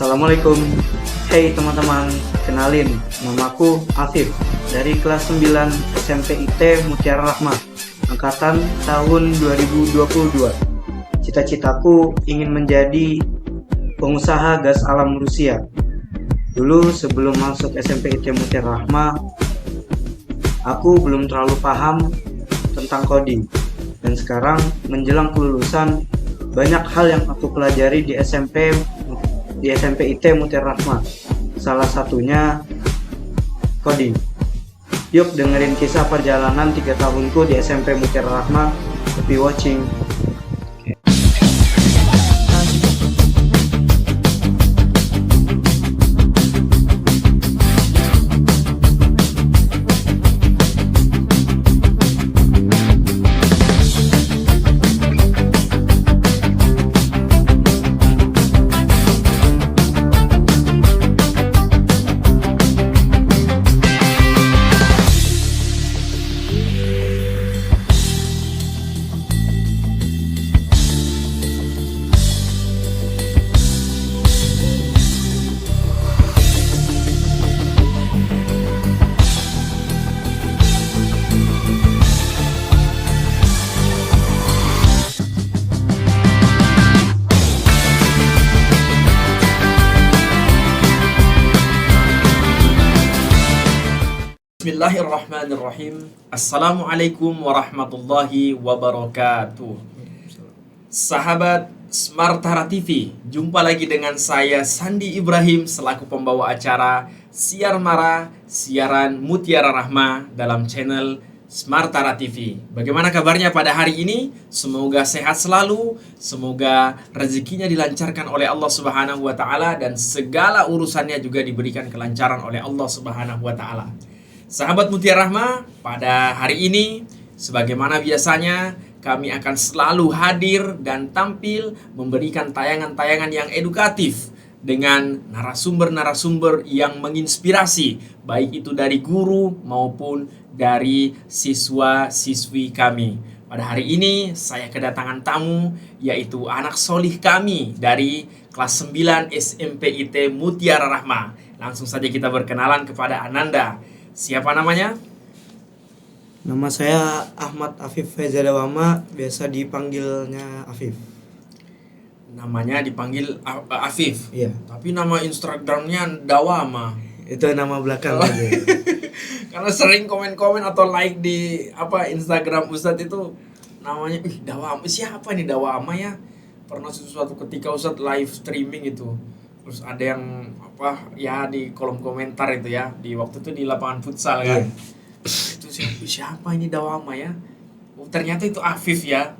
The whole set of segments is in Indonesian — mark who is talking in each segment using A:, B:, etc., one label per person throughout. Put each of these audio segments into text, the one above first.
A: Assalamualaikum. Hey teman-teman, kenalin, namaku Afif dari kelas 9 SMP IT Mutiara Rahma, angkatan tahun 2022. Cita-citaku ingin menjadi pengusaha gas alam Rusia. Dulu sebelum masuk SMP IT Mutiara Rahma, aku belum terlalu paham tentang coding. Dan sekarang menjelang kelulusan, banyak hal yang aku pelajari di SMP IT Mutiara Rahma. Salah satunya coding. Yuk dengerin kisah perjalanan 3 tahunku di SMP Mutiara Rahma. Happy watching.
B: Bismillahirrahmanirrahim. Assalamualaikum warahmatullahi wabarakatuh. Sahabat Smartara TV, jumpa lagi dengan saya Sandi Ibrahim selaku pembawa acara Siar Mara Siaran Mutiara Rahma dalam channel Smartara TV. Bagaimana kabarnya pada hari ini? Semoga sehat selalu, semoga rezekinya dilancarkan oleh Allah Subhanahu wa taala dan segala urusannya juga diberikan kelancaran oleh Allah Subhanahu wa taala. Sahabat Mutiara Rahma, pada hari ini sebagaimana biasanya kami akan selalu hadir dan tampil memberikan tayangan-tayangan yang edukatif dengan narasumber-narasumber yang menginspirasi, baik itu dari guru maupun dari siswa-siswi kami. Pada hari ini saya kedatangan tamu, yaitu anak solih kami dari kelas 9 SMP IT Mutiara Rahma. Langsung saja kita berkenalan kepada Ananda. Siapa namanya?
A: Nama saya Ahmad Afif Fezadawama, biasa dipanggilnya Afif.
B: Namanya dipanggil Afif.
A: Iya.
B: Tapi nama Instagramnya Dawama.
A: Itu nama belakang aja.
B: Karena sering komen-komen atau like di Instagram Ustadz itu namanya Dawama. Siapa nih Dawama ya? Pernah suatu ketika Ustadz live streaming itu. Terus ada yang di kolom komentar itu ya, di waktu itu di lapangan futsal kan. Itu siapa ini Dawama ya? Ternyata itu Afif ya.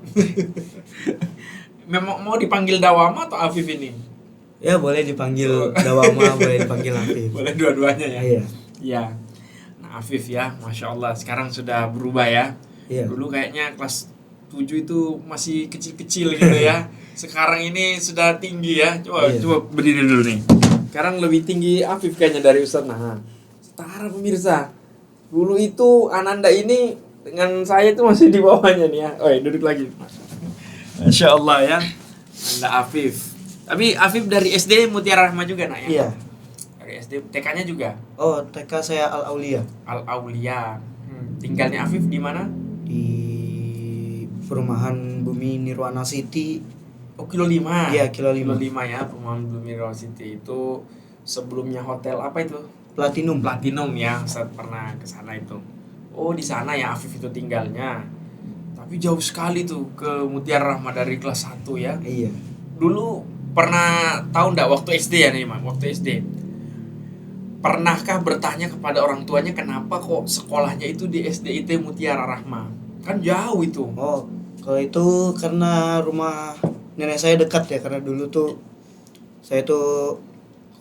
B: Memang mau dipanggil Dawama atau Afif ini?
A: Ya boleh dipanggil Dawama, boleh dipanggil Afif.
B: Boleh dua-duanya ya?
A: Iya.
B: Iya. Nah Afif ya, Masya Allah sekarang sudah berubah ya.
A: Iya.
B: Dulu kayaknya kelas 7 itu masih kecil-kecil gitu ya. Sekarang ini sudah tinggi ya. Coba berdiri dulu nih. Sekarang lebih tinggi Afif kayaknya dari Ustadz. Nah, setara pemirsa. Dulu itu Ananda ini dengan saya itu masih di bawahnya nih ya. Duduk lagi. Masya Allah ya. Anda Afif. Tapi Afif dari SD Mutiara Rahma juga nak ya?
A: Iya.
B: Dari SD, TK-nya juga?
A: Oh, TK saya Al-Aulia.
B: Al-Aulia. Tinggalnya Afif di mana?
A: Di perumahan Bumi Nirwana City.
B: Oh, Kilo 5.
A: Iya, Kilo 5.
B: Kilo 5 ya, perumahan Bumi Nirwana City itu sebelumnya hotel apa itu?
A: Platinum.
B: Platinum ya, saya pernah ke sana itu. Oh, di sana ya Afif itu tinggalnya. Tapi jauh sekali tuh ke Mutiara Rahma dari kelas 1 ya.
A: Iya.
B: Dulu pernah tahu enggak waktu SD ya nih, Mam? Waktu SD. Pernahkah bertanya kepada orang tuanya kenapa kok sekolahnya itu di SD IT Mutiara Rahma? Kan jauh itu.
A: Oh, kalau itu karena rumah nenek saya dekat ya, karena dulu tuh saya tuh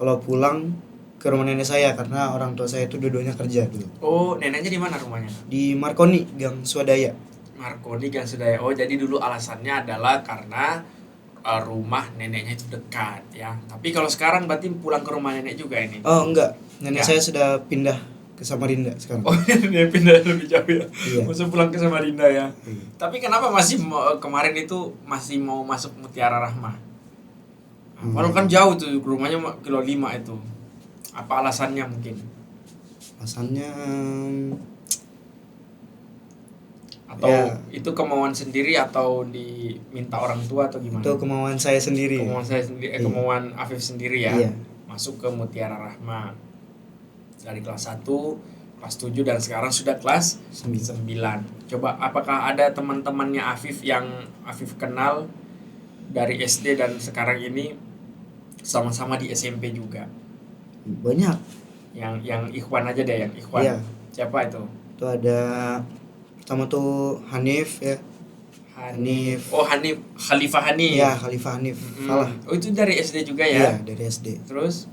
A: kalau pulang ke rumah nenek saya karena orang tua saya itu dua-duanya kerja dulu.
B: Oh, neneknya di mana rumahnya?
A: Di Marconi, Gang Swadaya.
B: Marconi Gang Swadaya. Oh, jadi dulu alasannya adalah karena rumah neneknya itu dekat ya. Tapi kalau sekarang berarti pulang ke rumah nenek juga ini?
A: Oh, enggak. Nenek
B: Ya.
A: saya sudah pindah ke Samarinda sekarang.
B: Oh, dia pindah lebih jauh ya.
A: Iya.
B: Maksudnya pulang ke Samarinda ya.
A: Iya.
B: Tapi kenapa masih kemarin itu masih mau masuk Mutiara Rahma? Padahal kan jauh tuh rumahnya kilo 5 itu. Apa alasannya mungkin?
C: Alasannya
B: Atau
C: Ya.
B: itu kemauan sendiri atau diminta orang tua atau gimana?
C: itu kemauan saya sendiri.
B: Kemauan saya sendiri,
C: Iya.
B: kemauan Afif sendiri ya.
C: Iya.
B: Masuk ke Mutiara Rahma. Dari kelas 1, kelas 7 dan sekarang sudah kelas 9. Coba apakah ada teman-temannya Afif yang Afif kenal dari SD dan sekarang ini sama-sama di SMP juga?
C: Banyak.
B: Yang Ikhwan aja deh, yang Ikhwan.
C: Iya.
B: Siapa itu?
C: Itu ada pertama tuh Hanif ya.
B: Hanif. Oh, Hanif, Khalifah Hanif.
C: Iya, Khalifah Hanif.
B: Mm-mm.
C: Salah.
B: Oh, itu dari SD juga
C: Iya,
B: ya?
C: dari SD.
B: Terus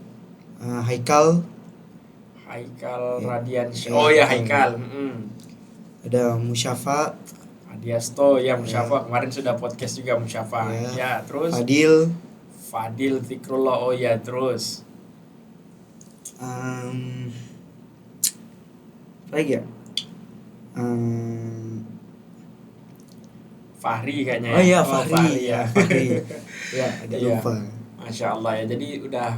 C: Haikal,
B: Haikal
C: Iya.
B: Radiansyah.
C: Iya,
B: Oh ya,
C: Haikal.
B: Haikal.
C: ada Musyafa,
B: Adiasto ya, Musyafa. Kemarin sudah podcast juga Musyafa.
C: Iya.
B: Ya, terus
C: Fadil,
B: Zikrullah. Oh ya, terus
C: apa lagi ya?
B: Fahri kayaknya
C: Oh iya,
B: ya.
C: Fahri
B: ya.
C: Fahri. Ya, agak
B: Iya.
C: lupa.
B: Masya Allah ya. Jadi udah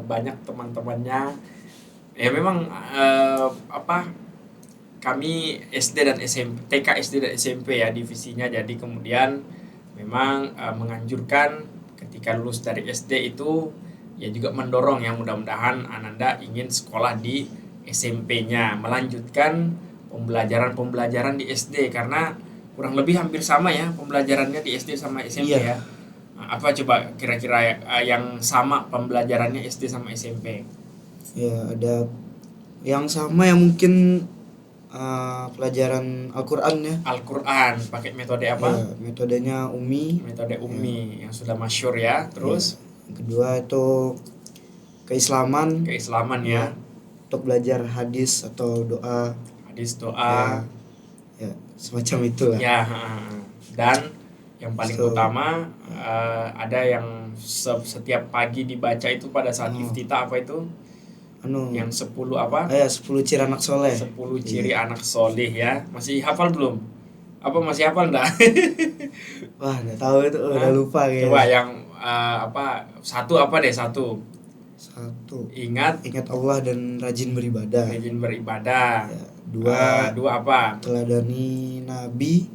B: banyak teman-temannya. Ya memang kami SD dan SMP, TK, SD dan SMP ya divisinya. Jadi kemudian memang menganjurkan ketika lulus dari SD itu ya juga mendorong ya, mudah-mudahan Ananda ingin sekolah di SMP-nya, melanjutkan pembelajaran di SD karena kurang lebih hampir sama ya pembelajarannya di SD sama SMP
C: Iya.
B: ya. Nah, apa coba kira-kira yang sama pembelajarannya SD sama SMP?
C: Ya, ada yang sama yang mungkin pelajaran Al-Qur'an ya.
B: Al-Qur'an pakai metode apa?
C: Ya, metodenya Umi.
B: Metode Ummi yang sudah masyhur ya. Terus
C: Yang kedua itu keislaman
B: keislaman ya,
C: untuk belajar hadis atau doa.
B: hadis, doa.
C: Ya, semacam itu lah.
B: Ya, dan yang paling utama ada yang setiap pagi dibaca itu pada saat iftitah, apa itu? Yang 10 apa?
C: 10 ciri anak soleh.
B: 10 ciri anak soleh ya. Masih hafal belum? Apa masih hafal enggak?
C: Wah, nggak tahu itu, udah lupa kayaknya.
B: Coba yang satu apa deh, satu. Ingat
C: Allah dan rajin beribadah.
B: rajin beribadah.
C: Ya,
B: Dua apa?
C: teladani Nabi,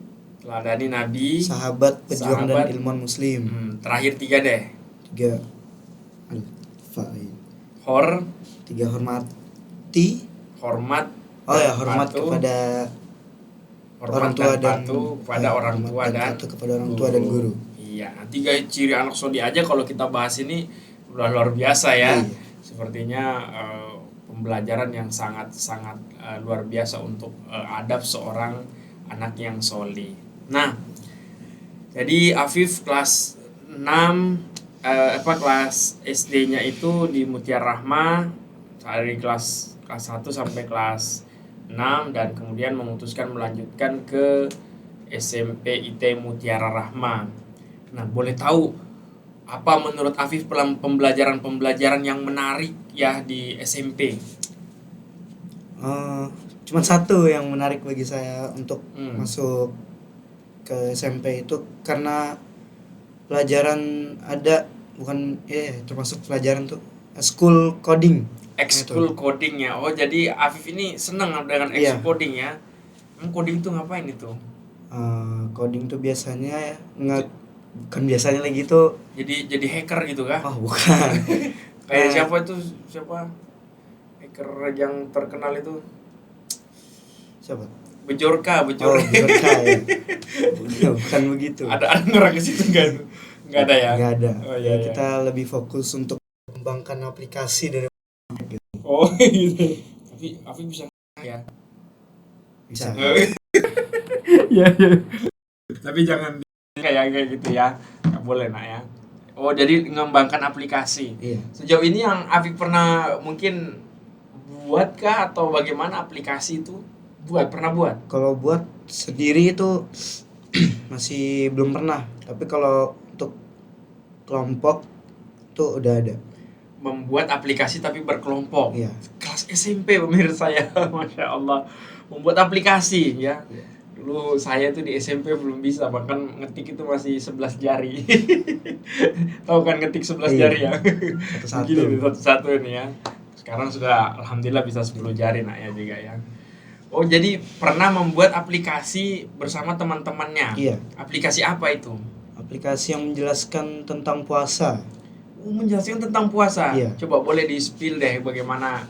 C: sahabat, pejuang dan ilmuwan muslim.
B: Terakhir 3 deh.
C: 3 hormati.
B: Hormat.
C: Hormat kepada orang tua dan
B: kepada orang tua dan
C: kepada orang tua dan guru.
B: Iya, 3 ciri anak soleh aja kalau kita bahas ini udah luar biasa ya.
C: Iya.
B: Sepertinya pembelajaran yang sangat-sangat luar biasa untuk adab seorang anak yang soleh. Nah, jadi Afif kelas 6 kelas SD-nya itu di Mutiara Rahma dari kelas 1 sampai kelas 6 dan kemudian memutuskan melanjutkan ke SMP IT Mutiara Rahma. Nah, boleh tahu apa menurut Afif pembelajaran yang menarik ya di SMP?
C: Cuman satu yang menarik bagi saya untuk masuk ke SMP itu karena pelajaran termasuk pelajaran tuh school coding.
B: Ekskul coding ya. Oh, jadi Afif ini senang dengan ekskul coding ya. Coding itu ngapain itu?
C: Coding tuh biasanya bukan biasanya lagi tuh
B: jadi hacker gitu kah?
C: Oh, bukan.
B: Kayak siapa hacker yang terkenal itu?
C: Siapa?
B: Bejorka.
C: Bejorka ya. Bukan begitu.
B: Ada ngerang ke situ enggak? Enggak ada ya?
C: Enggak ada.
B: Oh, iya.
C: Kita lebih fokus untuk mengembangkan aplikasi dari
B: Oh, gitu. Tapi Afif bisa ya.
C: bisa.
B: Iya. Tapi jangan kayak gitu ya. Enggak boleh nak ya. Oh, jadi mengembangkan aplikasi.
C: Iya.
B: Sejauh ini yang Afif pernah mungkin buat kah atau bagaimana aplikasi itu? Pernah buat?
C: Kalau buat sendiri itu masih belum pernah. Tapi kalau untuk kelompok tuh udah ada.
B: Membuat aplikasi tapi berkelompok.
C: Iya.
B: Kelas SMP pemirsa ya, Masya Allah. Membuat aplikasi ya. Dulu saya tuh di SMP belum bisa, bahkan ngetik itu masih 11 jari. Tahu kan ngetik 11
C: Iya.
B: jari ya?
C: Satu-satu.
B: Begini nih, satu-satu ini ya. Sekarang sudah alhamdulillah bisa 10 jari nak ya juga ya. Oh, jadi pernah membuat aplikasi bersama teman-temannya.
C: Iya.
B: Aplikasi apa itu?
C: Aplikasi yang menjelaskan tentang puasa.
B: Menjelaskan tentang puasa.
C: Iya.
B: Coba boleh di-spill deh bagaimana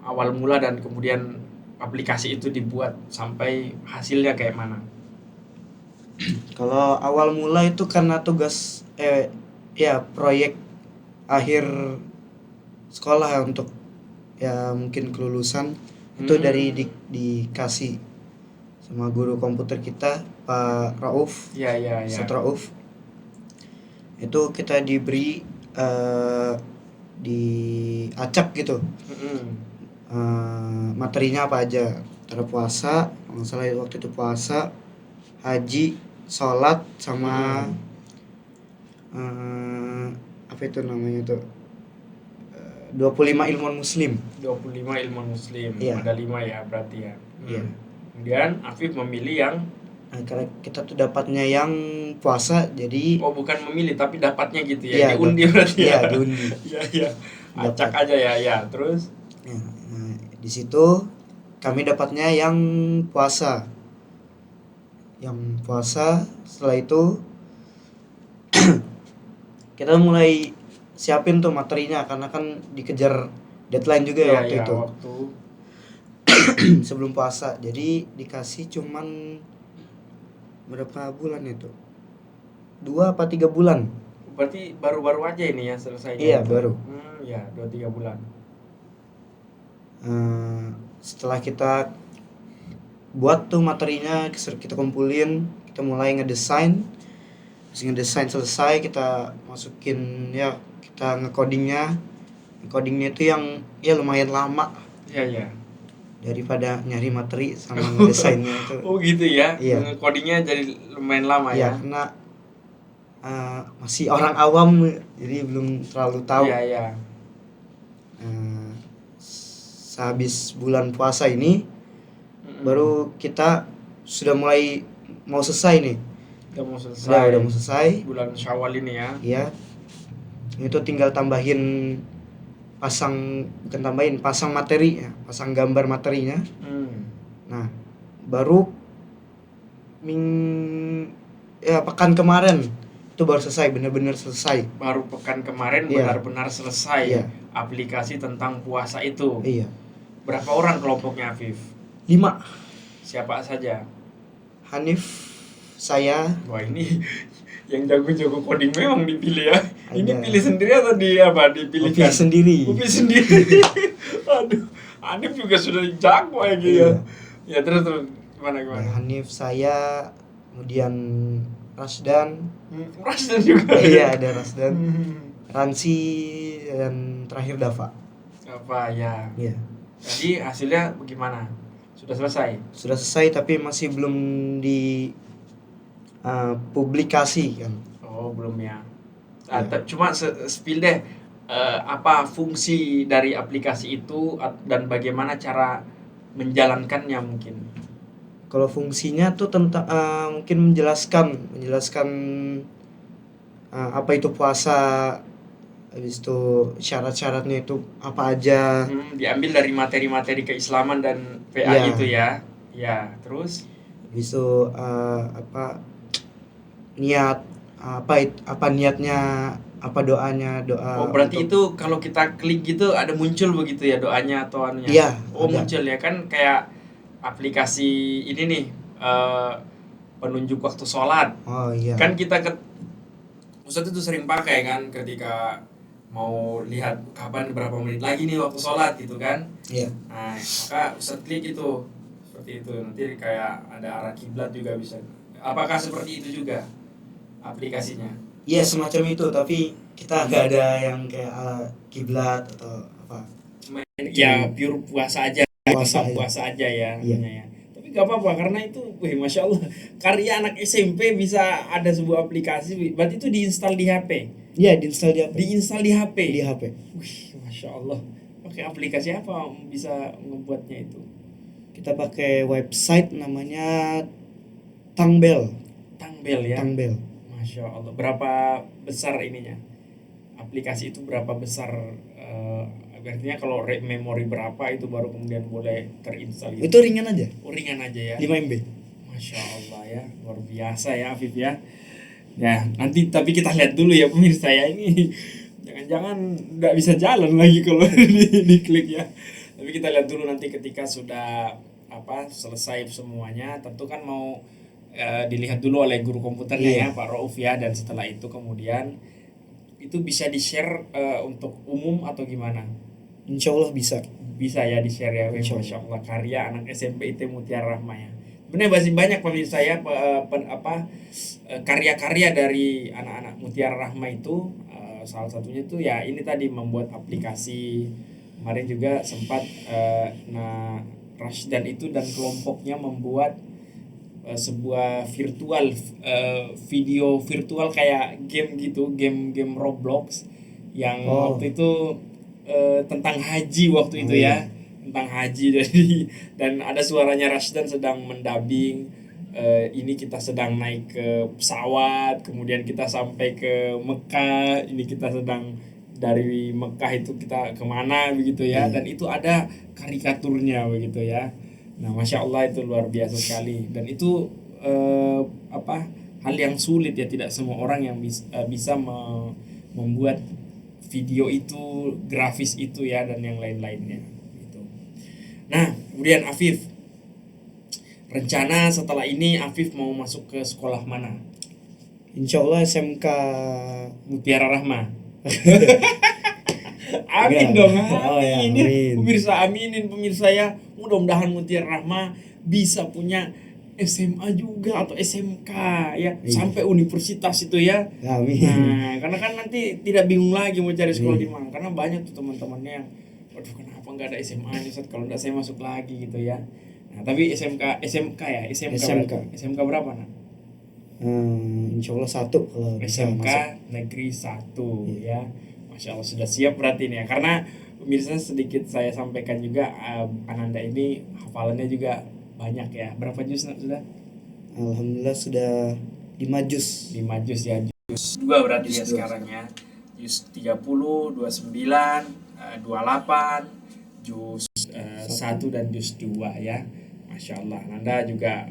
B: awal mula dan kemudian aplikasi itu dibuat sampai hasilnya kayak mana.
C: Kalau awal mula itu karena tugas ya proyek akhir sekolah ya, untuk ya mungkin kelulusan itu dari dikasih sama guru komputer kita Pak Rauf,
B: Ya.
C: Ustadz Rauf. Itu kita diberi diacak gitu materinya apa aja, antara puasa, kalau nggak salah waktu itu puasa, haji, sholat, sama apa itu namanya tuh 25 ilmuwan muslim.
B: 25 ilmu muslim.
C: Iya.
B: Ada 5 ya berarti ya.
C: Iya.
B: Kemudian Afif memilih yang
C: Karena kita tuh dapatnya yang puasa, jadi
B: bukan memilih tapi dapatnya gitu ya.
C: Iya,
B: Diundi berarti
C: iya,
B: ya.
C: diundi.
B: Iya. Acak aja ya. Terus
C: Ya, nah, di situ kami dapatnya yang puasa. Yang puasa, setelah itu kita mulai siapin tuh materinya karena kan dikejar deadline juga ya waktu itu.
B: Waktu
C: Sebelum puasa. Jadi dikasih cuman berapa bulan itu? 2 apa 3 bulan?
B: berarti baru-baru aja ini ya selesainya.
C: Iya,
B: itu.
C: baru.
B: Ya, 2-3 bulan.
C: Setelah kita buat tuh materinya, kita kumpulin, kita mulai ngedesain. Terus ngedesain selesai, kita masukin ya, kita ngecodingnya itu yang ya lumayan lama
B: Iya.
C: daripada nyari materi sama ngedesainnya itu.
B: Oh gitu ya.
C: Iya.
B: Codingnya jadi lumayan lama
C: Ya,
B: ya.
C: karena masih orang awam, jadi belum terlalu tahu.
B: Iya.
C: Sehabis bulan puasa ini baru kita sudah mulai mau selesai nih.
B: Udah mau selesai.
C: Udah mau selesai.
B: Bulan Syawal ini ya.
C: Iya. Itu tinggal pasang materi ya, pasang gambar materinya. Nah, baru pekan kemarin itu baru selesai, benar-benar selesai.
B: Baru pekan kemarin
C: Iya.
B: benar-benar selesai
C: Iya.
B: aplikasi tentang puasa itu.
C: Iya.
B: Berapa orang kelompoknya, Afif?
C: 5.
B: Siapa saja?
C: Hanif, saya,
B: Wah, ini yang jago-jago coding memang dipilih ya. Ini
C: Ada.
B: pilih sendiri atau dipilihkan?
C: Pilih sendiri.
B: Pilih sendiri. Aduh, Hanif juga sudah jago ya gitu ya. Ya terus gimana?
C: Hanif, saya, kemudian Rasdan.
B: Rasdan juga.
C: Iya, ada Rasdan. Ransi, dan terakhir Dava.
B: Apa ya?
C: Iya.
B: Jadi hasilnya bagaimana? Sudah selesai?
C: Sudah selesai tapi masih belum di publikasi kan.
B: Oh, belum ya.
C: Iya.
B: Cuma spill deh apa fungsi dari aplikasi itu dan bagaimana cara menjalankannya mungkin.
C: Kalau fungsinya tuh tentang mungkin menjelaskan apa itu puasa, habis itu syarat-syaratnya itu apa aja.
B: Diambil dari materi-materi keislaman dan PA
C: Iya.
B: itu ya. Ya, terus
C: Habis itu niat apa niatnya, apa doanya, doa.
B: berarti
C: untuk-
B: itu kalau kita klik gitu ada muncul begitu ya doanya atau anunya.
C: Iya, ada.
B: Muncul ya kan kayak aplikasi ini nih penunjuk waktu sholat.
C: Oh iya.
B: Kan kita Ustadz itu sering pakai kan ketika mau lihat kapan berapa menit lagi nih waktu sholat gitu kan.
C: Iya.
B: Nah, maka Ustadz klik itu seperti itu, nanti kayak ada arah kiblat juga bisa. Apakah seperti itu juga aplikasinya?
C: Iya, semacam itu, tapi kita nggak ada yang kayak kiblat atau apa.
B: Ya pure puasa aja,
C: Puasa,
B: puasa aja ya.
C: Iya.
B: namanya ya. Tapi gak apa-apa karena itu, masya Allah, karya anak SMP bisa ada sebuah aplikasi. Berarti itu diinstal di HP.
C: Iya, diinstal di HP.
B: Diinstal di HP.
C: Di HP.
B: Wih, masya Allah. Pakai aplikasi apa bisa ngebuatnya itu?
C: Kita pakai website namanya Tangbel.
B: Tangbel ya.
C: Tangbel.
B: Masya Allah. Berapa besar ininya? Aplikasi itu berapa besar? Artinya kalau memori berapa itu baru kemudian boleh terinstall gitu.
C: Itu ringan aja.
B: Oh, ringan aja ya.
C: 5 MB.
B: Masya Allah ya, luar biasa ya Afif ya. Ya nanti tapi kita lihat dulu ya pemirsa ya, ini jangan-jangan nggak bisa jalan lagi kalau diklik ya. Tapi kita lihat dulu nanti ketika sudah selesai semuanya, tentu kan mau dilihat dulu oleh guru komputernya ya Pak Rauf ya, dan setelah itu kemudian itu bisa di-share untuk umum atau gimana?
C: Insya Allah bisa.
B: Bisa ya di-share ya. Masya Allah, karya anak SMP IT Mutiara Rahma ya. Benar, masih banyak pemirsa ya karya-karya dari anak-anak Mutiara Rahma itu. Salah satunya itu ya ini tadi, membuat aplikasi. Kemarin juga sempat Rashdan itu dan kelompoknya membuat sebuah virtual video virtual kayak game gitu, game Roblox yang waktu itu tentang haji waktu itu ya, tentang haji dan ada suaranya Rashdan sedang mendabing ini kita sedang naik ke pesawat, kemudian kita sampai ke Mekah, ini kita sedang dari Mekah itu kita kemana begitu ya, dan itu ada karikaturnya begitu ya. Nah, Masya Allah itu luar biasa sekali, dan itu hal yang sulit ya, tidak semua orang yang bisa membuat video itu, grafis itu ya, dan yang lain-lainnya gitu. Nah, kemudian Afif, rencana setelah ini Afif mau masuk ke sekolah mana?
C: Insya Allah SMK
B: Mutiara Rahma. Amin dong, amin.
C: Amin.
B: Pemirsa, aminin pemirsa ya. Mudah-mudahan Mutiara Rahma bisa punya SMA juga atau SMK ya, sampai universitas itu ya.
C: Amin.
B: Nah, karena kan nanti tidak bingung lagi mau cari sekolah di mana, karena banyak tuh teman-temannya yang, waduh kenapa nggak ada SMA-nya Ustaz, kalau nggak saya masuk lagi gitu ya. Nah, tapi SMK ya, SMK berapa nak?
C: Insya Allah 1 kalau bisa
B: SMK
C: masuk.
B: Negeri 1 ya. Masya Allah, sudah siap berarti nih ya. Karena pemirsa sedikit saya sampaikan juga, Ananda ini hafalannya juga banyak ya. Berapa juz nak sudah?
C: Alhamdulillah sudah 5 juz.
B: 5 juz ya. Juz 2 berarti ya sekarang ya. Juz 30, 29, 28, juz 1 dan juz 2 ya. Masya Allah, Ananda juga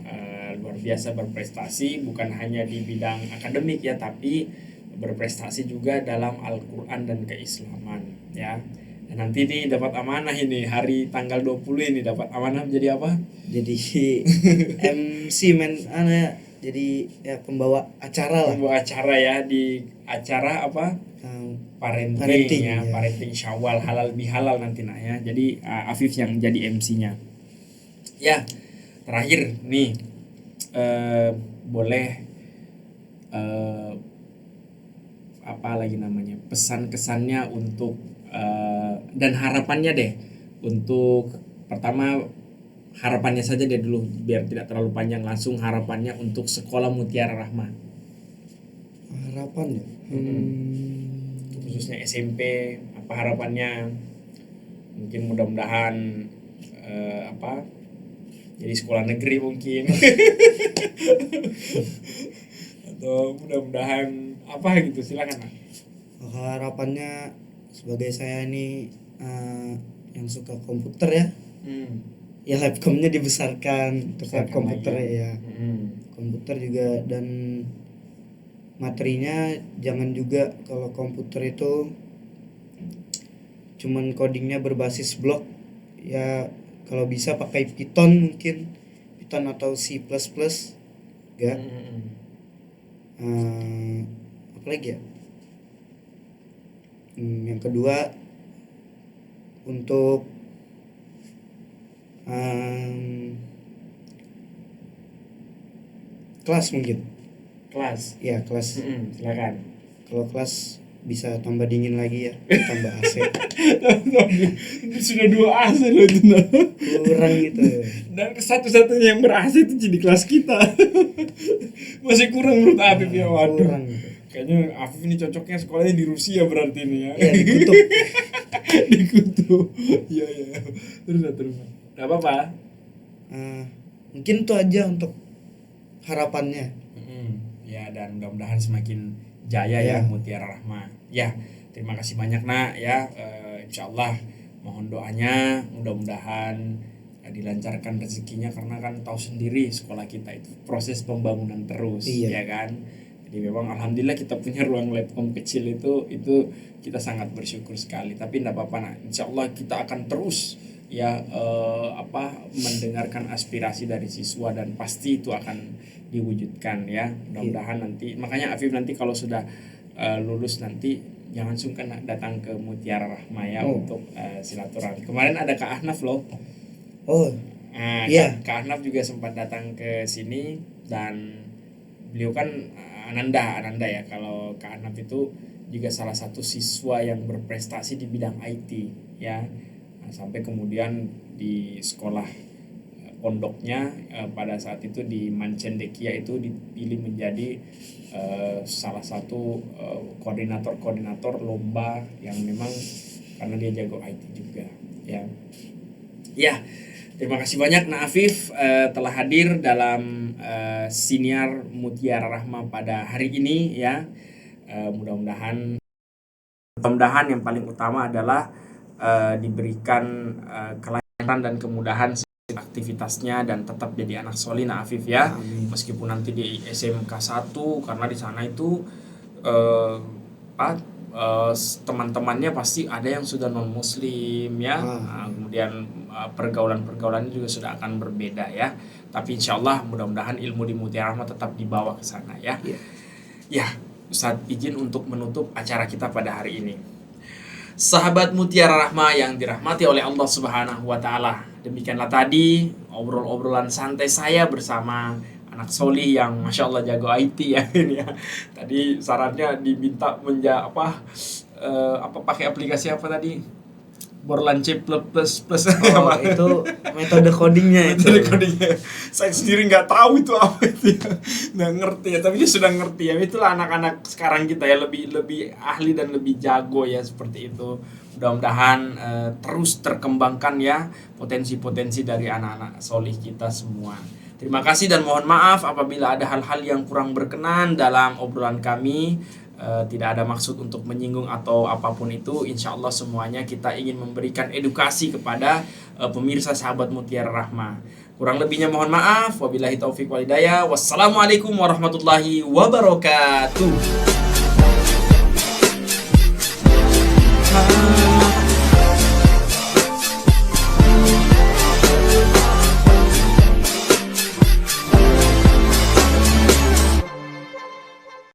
B: luar biasa berprestasi, bukan hanya di bidang akademik ya, tapi berprestasi juga dalam Al-Quran dan keislaman ya. Dan nanti nih dapat amanah ini, hari tanggal 20 ini dapat amanah menjadi apa?
C: Jadi MC jadi ya pembawa acara lah.
B: Pembawa acara ya, di acara apa? Parenting ya, parenting Syawal halal bihalal nanti nak ya. Jadi Afif yang jadi MC-nya. Ya, terakhir nih boleh apa lagi namanya, pesan kesannya untuk dan harapannya deh, untuk pertama harapannya saja deh dulu biar tidak terlalu panjang, langsung harapannya untuk sekolah Mutiara Rahma.
C: Harapan ya,
B: khususnya SMP, apa harapannya? Mungkin mudah-mudahan jadi sekolah negeri mungkin atau mudah-mudahan apa gitu, silakan.
C: Harapannya sebagai saya ini yang suka komputer ya, ya labcomnya dibesarkan untuk lab komputer ya, komputer juga, dan materinya jangan juga kalau komputer itu cuman codingnya berbasis blok ya, kalau bisa pakai Python, mungkin Python atau C++ ya. Apa lagi ya, yang kedua untuk kelas mungkin.
B: Kelas silakan.
C: Kalau kelas bisa tambah dingin lagi ya, tambah AC.
B: Sudah 2 AC loh itu.
C: Kurang gitu.
B: Dan satu-satunya yang ber-AC itu jadi kelas kita. Masih kurang menurut Afif ya, waduh.
C: Kurang gitu.
B: Kayaknya Afif ini cocoknya sekolahnya di Rusia berarti ini ya.
C: Ya, dikutuk.
B: Dikutuk. Iya. Terus. Enggak apa-apa.
C: Mungkin itu aja untuk harapannya.
B: Ya, dan mudah-mudahan semakin jaya ya Mutiara Rahma. Ya, terima kasih banyak nak ya. Insya Allah mohon doanya, mudah-mudahan dilancarkan rezekinya, karena kan tahu sendiri sekolah kita itu proses pembangunan terus, ya kan. Jadi memang alhamdulillah kita punya ruang labcom kecil itu kita sangat bersyukur sekali. Tapi tidak apa-apa nak, insya Allah kita akan terus ya mendengarkan aspirasi dari siswa, dan pasti itu akan diwujudkan ya. Mudah-mudahan nanti, makanya Afif nanti kalau sudah lulus nanti jangan sungkan datang ke Mutiara Rahma ya untuk silaturahmi. Kemarin ada Kak Ahnaf loh. Kak Ahnaf juga sempat datang ke sini, dan beliau kan Ananda ya. Kalau Kak Ahnaf itu juga salah satu siswa yang berprestasi di bidang IT ya. Sampai kemudian di sekolah pondoknya pada saat itu di Mancendekia itu dipilih menjadi salah satu koordinator lomba yang memang karena dia jago IT juga ya. Terima kasih banyak Nak Afif telah hadir dalam siniar Mutiara Rahma pada hari ini ya. Mudah-mudahan yang paling utama adalah diberikan kelancaran dan kemudahan aktivitasnya, dan tetap jadi anak solih Nak Afif ya. Amin. Meskipun nanti di SMK 1, karena di sana itu teman-temannya pasti ada yang sudah non muslim ya. Kemudian pergaulan-pergaulannya juga sudah akan berbeda ya. Tapi insyaallah mudah-mudahan ilmu di Mutiara Rahma tetap dibawa ke sana ya. Ya, Ustaz izin untuk menutup acara kita pada hari ini. Sahabat Mutiara Rahma yang dirahmati oleh Allah Subhanahu wa taala. Demikianlah tadi obrolan santai saya bersama anak soli yang Masya Allah jago IT ya ini ya. Tadi sarannya diminta pakai aplikasi apa tadi? Borlance plus.
C: Itu metode codingnya itu.
B: Metode codingnya. Saya sendiri nggak tahu itu apa itu. Nggak ngerti ya, tapi dia sudah ngerti ya. Itulah anak-anak sekarang kita ya, lebih ahli dan lebih jago ya seperti itu. Mudah-mudahan terus terkembangkan ya potensi-potensi dari anak-anak solih kita semua. Terima kasih dan mohon maaf apabila ada hal-hal yang kurang berkenan dalam obrolan kami. Tidak ada maksud untuk menyinggung atau apapun itu. Insya Allah semuanya kita ingin memberikan edukasi kepada pemirsa sahabat Mutiara Rahma. Kurang lebihnya mohon maaf. Wabillahi taufiq wal hidayah. Wassalamualaikum warahmatullahi wabarakatuh.